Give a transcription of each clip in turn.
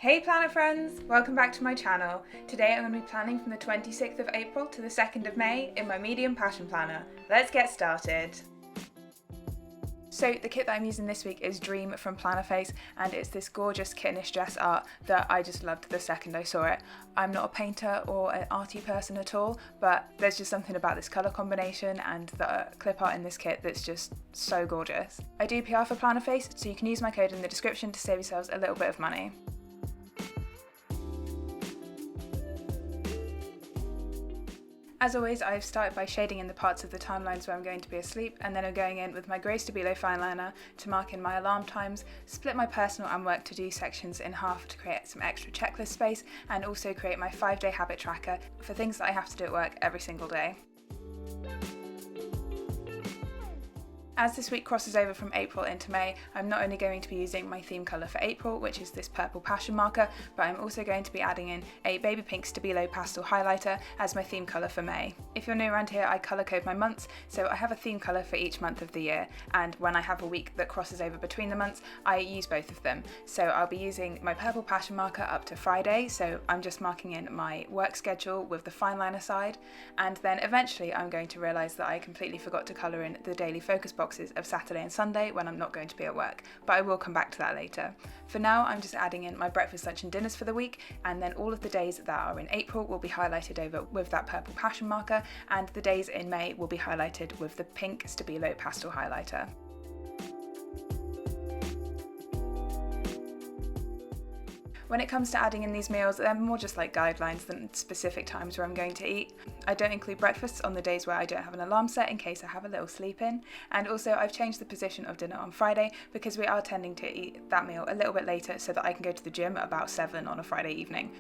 Hey planner friends! Welcome back to my channel. Today I'm going to be planning from the 26th of April to the 2nd of May in my medium passion planner. Let's get started! So the kit that I'm using this week is Dream from Plannerface, and it's this gorgeous kittenish dress art that I just loved the second I saw it. I'm not a painter or an arty person at all, but there's just something about this colour combination and the clip art in this kit that's just so gorgeous. I do PR for Plannerface, so you can use my code in the description to save yourselves a little bit of money. As always, I've started by shading in the parts of the timelines where I'm going to be asleep, and then I'm going in with my grey Stabilo fine liner to mark in my alarm times, split my personal and work to-do sections in half to create some extra checklist space, and also create my 5-day habit tracker for things that I have to do at work every single day. As this week crosses over from April into May, I'm not only going to be using my theme colour for April, which is this purple passion marker, but I'm also going to be adding in a baby pink Stabilo pastel highlighter as my theme colour for May. If you're new around here, I colour code my months, so I have a theme colour for each month of the year, and when I have a week that crosses over between the months, I use both of them. So I'll be using my purple passion marker up to Friday, so I'm just marking in my work schedule with the fine liner side, and then eventually I'm going to realise that I completely forgot to colour in the daily focus boxes of Saturday and Sunday when I'm not going to be at work, but I will come back to that later. For now, I'm just adding in my breakfast, lunch and dinners for the week, and then all of the days that are in April will be highlighted over with that purple passion marker, and the days in May will be highlighted with the pink Stabilo pastel highlighter. When it comes to adding in these meals, they're more just like guidelines than specific times where I'm going to eat. I don't include breakfasts on the days where I don't have an alarm set in case I have a little sleep in. And also I've changed the position of dinner on Friday because we are tending to eat that meal a little bit later so that I can go to the gym at about 7 on a Friday evening.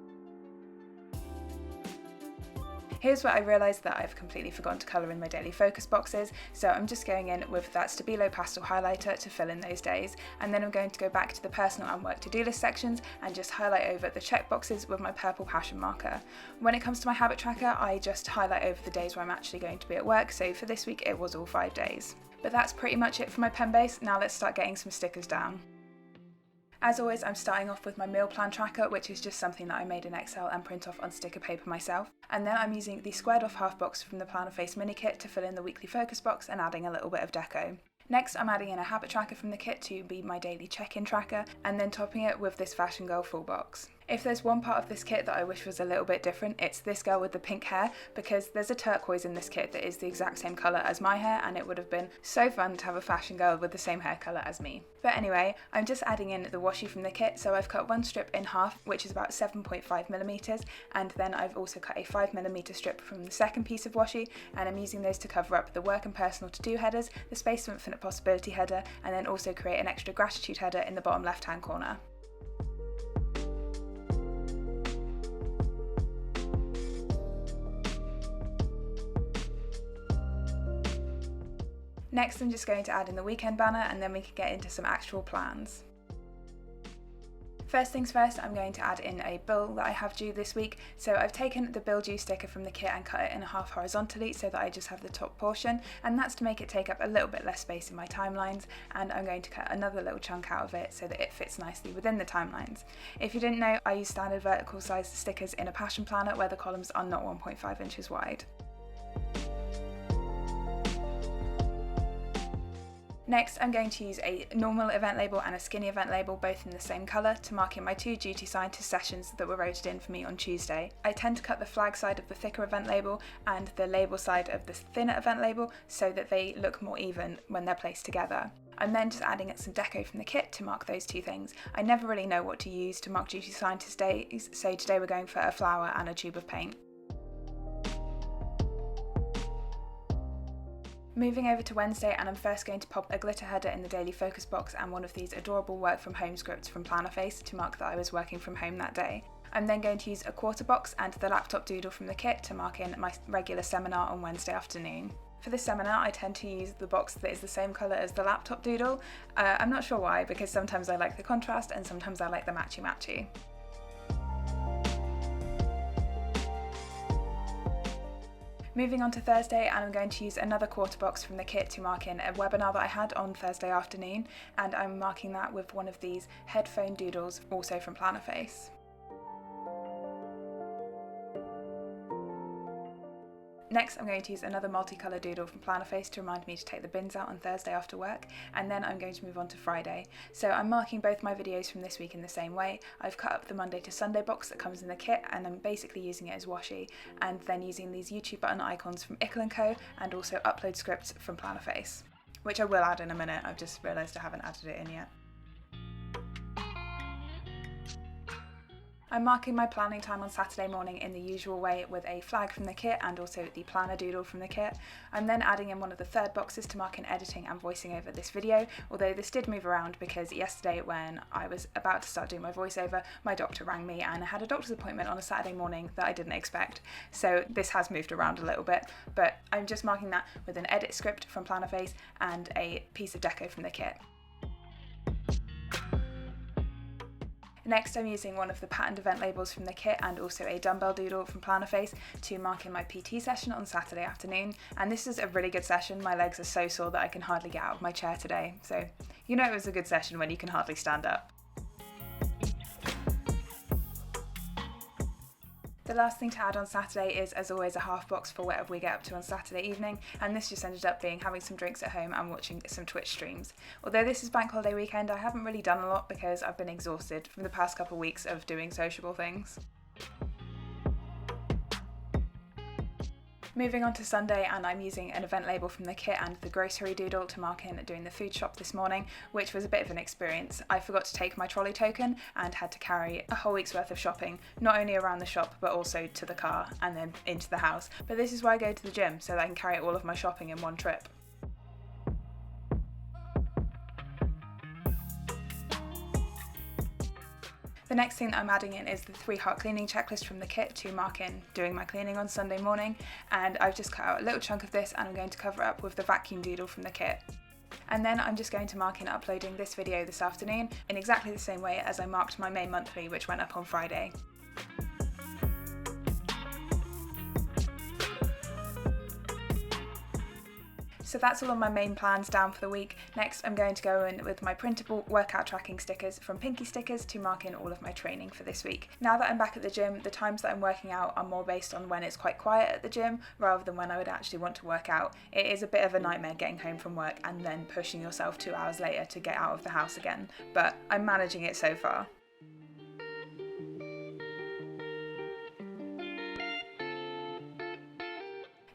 Here's where I realised that I've completely forgotten to colour in my daily focus boxes, so I'm just going in with that Stabilo pastel highlighter to fill in those days, and then I'm going to go back to the personal and work to-do list sections and just highlight over the check boxes with my purple passion marker. When it comes to my habit tracker, I just highlight over the days where I'm actually going to be at work, so for this week it was all 5 days. But that's pretty much it for my pen base. Now let's start getting some stickers down. As always, I'm starting off with my meal plan tracker, which is just something that I made in Excel and print off on sticker paper myself. And then I'm using the squared off half box from the Plannerface mini kit to fill in the weekly focus box and adding a little bit of deco. Next, I'm adding in a habit tracker from the kit to be my daily check-in tracker, and then topping it with this Fashion Girl full box. If there's one part of this kit that I wish was a little bit different, it's this girl with the pink hair, because there's a turquoise in this kit that is the exact same colour as my hair, and it would have been so fun to have a fashion girl with the same hair colour as me. But anyway, I'm just adding in the washi from the kit, so I've cut one strip in half, which is about 7.5mm, and then I've also cut a 5mm strip from the second piece of washi, and I'm using those to cover up the work and personal to-do headers, the space for infinite possibility header, and then also create an extra gratitude header in the bottom left-hand corner. Next, I'm just going to add in the weekend banner, and then we can get into some actual plans. First things first, I'm going to add in a bill that I have due this week. So I've taken the bill due sticker from the kit and cut it in half horizontally so that I just have the top portion, and that's to make it take up a little bit less space in my timelines, and I'm going to cut another little chunk out of it so that it fits nicely within the timelines. If you didn't know, I use standard vertical sized stickers in a passion planner where the columns are not 1.5 inches wide. Next, I'm going to use a normal event label and a skinny event label, both in the same colour, to mark in my 2 duty scientist sessions that were voted in for me on Tuesday. I tend to cut the flag side of the thicker event label and the label side of the thinner event label so that they look more even when they're placed together. I'm then just adding some deco from the kit to mark those two things. I never really know what to use to mark duty scientist days, so today we're going for a flower and a tube of paint. Moving over to Wednesday, and I'm first going to pop a glitter header in the daily focus box and one of these adorable work from home scripts from Plannerface to mark that I was working from home that day. I'm then going to use a quarter box and the laptop doodle from the kit to mark in my regular seminar on Wednesday afternoon. For this seminar, I tend to use the box that is the same colour as the laptop doodle. I'm not sure why, because sometimes I like the contrast and sometimes I like the matchy-matchy. Moving on to Thursday, and I'm going to use another quarter box from the kit to mark in a webinar that I had on Thursday afternoon, and I'm marking that with one of these headphone doodles, also from Plannerface. Next, I'm going to use another multicolour doodle from Plannerface to remind me to take the bins out on Thursday after work, and then I'm going to move on to Friday. So I'm marking both my videos from this week in the same way. I've cut up the Monday to Sunday box that comes in the kit, and I'm basically using it as washi, and then using these YouTube button icons from Ickle & Co, and also upload scripts from Plannerface, which I will add in a minute. I've just realised I haven't added it in yet. I'm marking my planning time on Saturday morning in the usual way with a flag from the kit and also the planner doodle from the kit. I'm then adding in one of the third boxes to mark in editing and voicing over this video, although this did move around because yesterday when I was about to start doing my voiceover, my doctor rang me and I had a doctor's appointment on a Saturday morning that I didn't expect. So this has moved around a little bit, but I'm just marking that with an edit script from Plannerface and a piece of deco from the kit. Next, I'm using one of the patterned event labels from the kit and also a dumbbell doodle from Plannerface to mark in my PT session on Saturday afternoon. And this is a really good session. My legs are so sore that I can hardly get out of my chair today. So you know it was a good session when you can hardly stand up. The last thing to add on Saturday is, as always, a half box for whatever we get up to on Saturday evening, and this just ended up being having some drinks at home and watching some Twitch streams. Although this is bank holiday weekend, I haven't really done a lot because I've been exhausted from the past couple of weeks of doing sociable things. Moving on to Sunday, and I'm using an event label from the kit and the grocery doodle to mark in doing the food shop this morning, which was a bit of an experience. I forgot to take my trolley token and had to carry a whole week's worth of shopping, not only around the shop but also to the car and then into the house. But this is why I go to the gym, so that I can carry all of my shopping in one trip. The next thing that I'm adding in is the 3-heart cleaning checklist from the kit to mark in doing my cleaning on Sunday morning, and I've just cut out a little chunk of this and I'm going to cover it up with the vacuum doodle from the kit. And then I'm just going to mark in uploading this video this afternoon in exactly the same way as I marked my main monthly, which went up on Friday. So that's all of my main plans down for the week. Next, I'm going to go in with my printable workout tracking stickers from Pinky Stickers to mark in all of my training for this week. Now that I'm back at the gym, the times that I'm working out are more based on when it's quite quiet at the gym rather than when I would actually want to work out. It is a bit of a nightmare getting home from work and then pushing yourself 2 hours later to get out of the house again, but I'm managing it so far.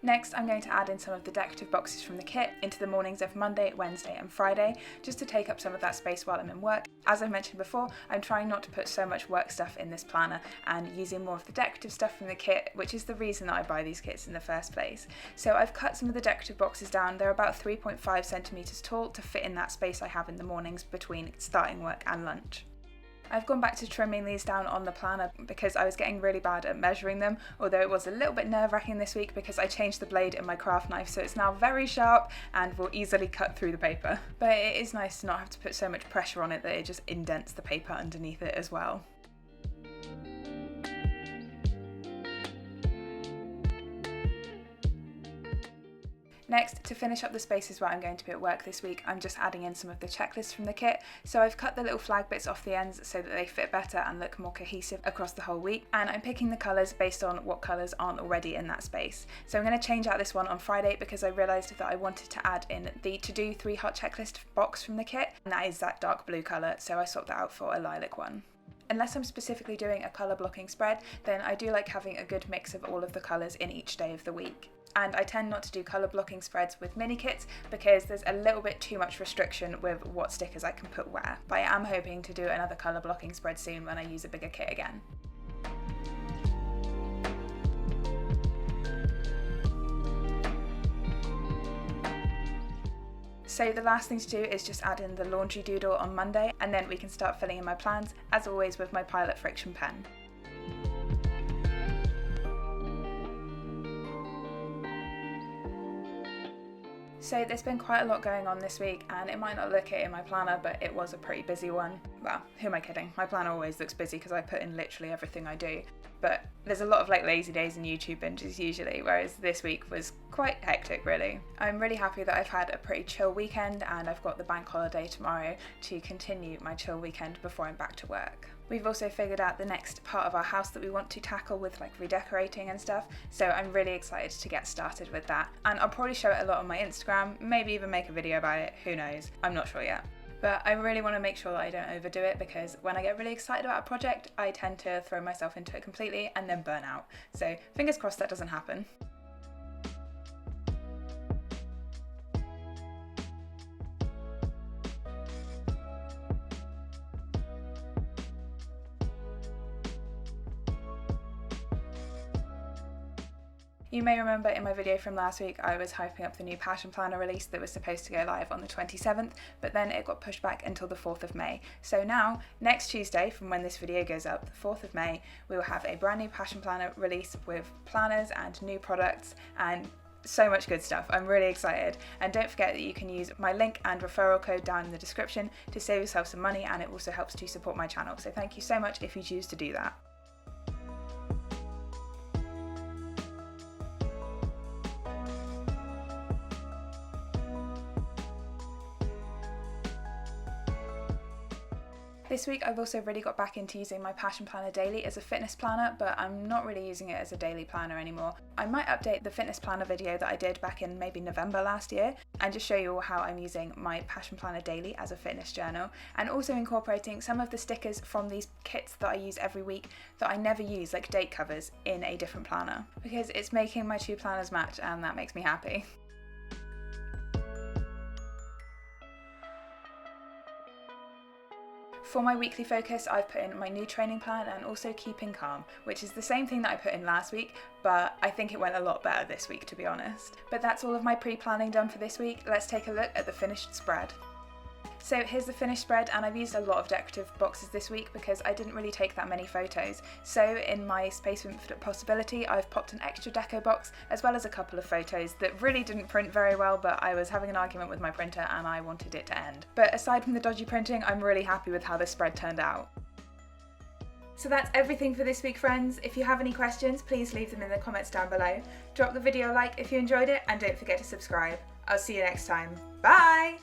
Next, I'm going to add in some of the decorative boxes from the kit into the mornings of Monday, Wednesday and Friday, just to take up some of that space while I'm in work. As I mentioned before, I'm trying not to put so much work stuff in this planner and using more of the decorative stuff from the kit, which is the reason that I buy these kits in the first place. So I've cut some of the decorative boxes down. They're about 3.5 centimetres tall to fit in that space I have in the mornings between starting work and lunch. I've gone back to trimming these down on the planner because I was getting really bad at measuring them, although it was a little bit nerve-wracking this week because I changed the blade in my craft knife, so it's now very sharp and will easily cut through the paper. But it is nice to not have to put so much pressure on it that it just indents the paper underneath it as well. Next, to finish up the spaces where I'm going to be at work this week, I'm just adding in some of the checklists from the kit. So I've cut the little flag bits off the ends so that they fit better and look more cohesive across the whole week. And I'm picking the colours based on what colours aren't already in that space. So I'm going to change out this one on Friday because I realised that I wanted to add in the to-do 3-heart checklist box from the kit, and that is that dark blue colour, so I swapped that out for a lilac one. Unless I'm specifically doing a colour blocking spread, then I do like having a good mix of all of the colours in each day of the week. And I tend not to do colour blocking spreads with mini kits because there's a little bit too much restriction with what stickers I can put where. But I am hoping to do another colour blocking spread soon when I use a bigger kit again. So the last thing to do is just add in the laundry doodle on Monday, and then we can start filling in my plans, as always with my Pilot Friction pen. So there's been quite a lot going on this week, and it might not look it in my planner, but it was a pretty busy one. well, who am I kidding? My planner always looks busy because I put in literally everything I do. But there's a lot of like lazy days and YouTube binges usually, whereas this week was quite hectic really. I'm really happy that I've had a pretty chill weekend and I've got the bank holiday tomorrow to continue my chill weekend before I'm back to work. We've also figured out the next part of our house that we want to tackle with like redecorating and stuff, so I'm really excited to get started with that. And I'll probably show it a lot on my Instagram, maybe even make a video about it, who knows, I'm not sure yet. But I really want to make sure that I don't overdo it, because when I get really excited about a project, I tend to throw myself into it completely and then burn out. So fingers crossed that doesn't happen. You may remember in my video from last week I was hyping up the new Passion Planner release that was supposed to go live on the 27th, but then it got pushed back until the 4th of May. So now, next Tuesday, from when this video goes up, the 4th of May, we will have a brand new Passion Planner release with planners and new products and so much good stuff. I'm really excited. And don't forget that you can use my link and referral code down in the description to save yourself some money, and it also helps to support my channel. So thank you so much if you choose to do that. This week I've also really got back into using my Passion Planner Daily as a fitness planner, but I'm not really using it as a daily planner anymore. I might update the fitness planner video that I did back in maybe November last year and just show you all how I'm using my Passion Planner Daily as a fitness journal, and also incorporating some of the stickers from these kits that I use every week that I never use, like date covers, in a different planner, because it's making my two planners match and that makes me happy. For my weekly focus, I've put in my new training plan and also keeping calm, which is the same thing that I put in last week, but I think it went a lot better this week, to be honest. But that's all of my pre-planning done for this week. Let's take a look at the finished spread. So here's the finished spread, and I've used a lot of decorative boxes this week because I didn't really take that many photos. So in my Space with Infinite Possibility, I've popped an extra deco box as well as a couple of photos that really didn't print very well, but I was having an argument with my printer and I wanted it to end. But aside from the dodgy printing, I'm really happy with how this spread turned out. So that's everything for this week, friends. If you have any questions, please leave them in the comments down below. Drop the video a like if you enjoyed it, and don't forget to subscribe. I'll see you next time. Bye!